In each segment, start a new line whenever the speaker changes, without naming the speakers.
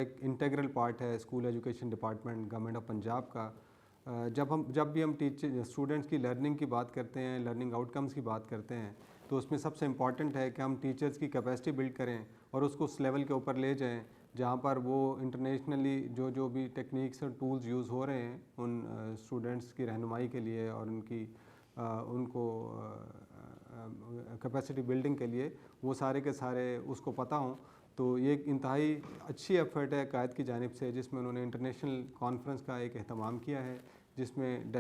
एक integral part है school education department government of Punjab का। जब भी हम टीचर स्टूडेंट्स की लर्निंग की बात करते हैं, लर्निंग आउटकम्स की बात करते हैं, तो उसमें सबसे इम्पॉर्टेंट है कि हम टीचर्स की कैपेसिटी बिल्ड करें और उसको उस लेवल के ऊपर ले जाएं जहाँ पर वो इंटरनेशनली जो भी टेक्निक्स और टूल्स यूज़ हो रहे हैं उन स्टूडेंट्स की रहनुमाई के लिए और उनको कैपेसिटी बिल्डिंग के लिए वो सारे के सारे उसको पता हों। तो ये एक इंतहाई अच्छी एफर्ट है कायद की जानिब से, जिसमें उन्होंने इंटरनेशनल कॉन्फ्रेंस का एक अहतमाम किया है, जिसमें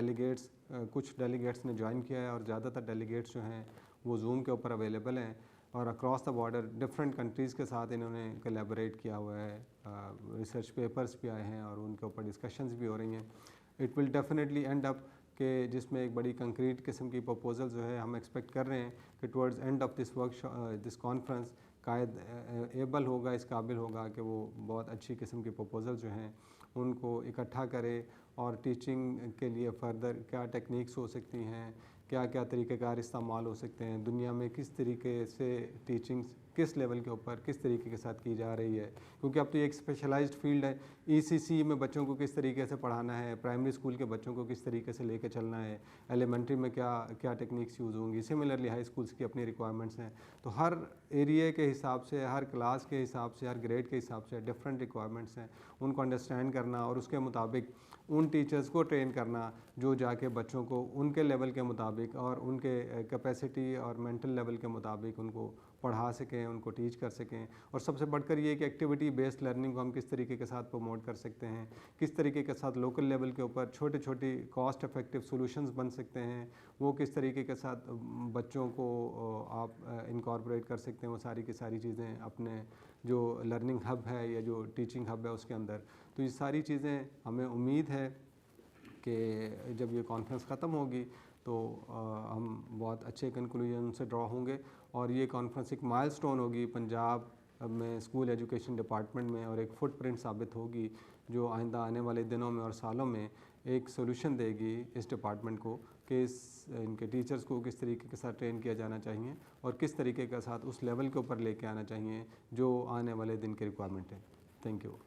कुछ डेलीगेट्स ने ज्वाइन किया है और ज़्यादातर डेलीगेट्स जो हैं वो जूम के ऊपर अवेलेबल हैं और across the border different countries के साथ इन्होंने कोलैबोरेट किया हुआ है। रिसर्च पेपर्स भी आए हैं और उनके ऊपर डिस्कशंस भी हो रही हैं। It will definitely and up के जिसमें एक बड़ी कंक्रीट किस्म की प्रपोजल जो है हम एक्सपेक्ट कर रहे हैं कि towards end of this conference Quaid able होगा, इस काबिल होगा कि वो बहुत अच्छी किस्म की प्रपोजल जो हैं उनको इकट्ठा करे और टीचिंग के लिए फ़र्दर क्या टेक्निक्स हो सकती हैं, क्या क्या तरीक़ेकार इस्तेमाल हो सकते हैं, दुनिया में किस तरीके से टीचिंग किस लेवल के ऊपर किस तरीके के साथ की जा रही है, क्योंकि अब तो ये एक स्पेशलाइज्ड फील्ड है। ईसीसी में बच्चों को किस तरीके से पढ़ाना है, प्राइमरी स्कूल के बच्चों को किस तरीके से लेकर चलना है, एलिमेंट्री में क्या क्या टेक्निक्स यूज़ होंगी, सिमिलरली हाई स्कूल्स की अपनी रिक्वायरमेंट्स हैं। तो हर एरिए के हिसाब से, हर क्लास के हिसाब से, हर ग्रेड के हिसाब से डिफरेंट रिक्वायरमेंट्स हैं, उनको अंडरस्टैंड करना और उसके मुताबिक उन टीचर्स को ट्रेन करना जो जाके बच्चों को उनके लेवल के मुताबिक और उनके कैपेसिटी और मेंटल लेवल के मुताबिक उनको पढ़ा सकें, उनको टीच कर सकें। और सबसे बढ़कर ये कि एक्टिविटी बेस्ड लर्निंग को हम किस तरीके के साथ प्रमोट कर सकते हैं, किस तरीके के साथ लोकल लेवल के ऊपर छोटे छोटी कॉस्ट इफेक्टिव सॉल्यूशंस बन सकते हैं, वो किस तरीके के साथ बच्चों को आप इनकॉर्पोरेट कर सकते हैं, वो सारी की सारी चीज़ें अपने जो लर्निंग हब है या जो टीचिंग हब है उसके अंदर। तो ये सारी चीज़ें हमें उम्मीद है कि जब ये कॉन्फ्रेंस ख़त्म होगी तो हम बहुत अच्छे कंक्लूजन से ड्रॉ होंगे और ये कॉन्फ्रेंस एक माइलस्टोन होगी पंजाब में स्कूल एजुकेशन डिपार्टमेंट में और एक फुटप्रिंट साबित होगी जो आइंदा आने वाले दिनों में और सालों में एक सोल्यूशन देगी इस डिपार्टमेंट को कि इनके टीचर्स को किस तरीके के साथ ट्रेन किया जाना चाहिए और किस तरीके के साथ उस लेवल के ऊपर लेके आना चाहिए जो आने वाले दिन की रिक्वायरमेंट है। Thank you.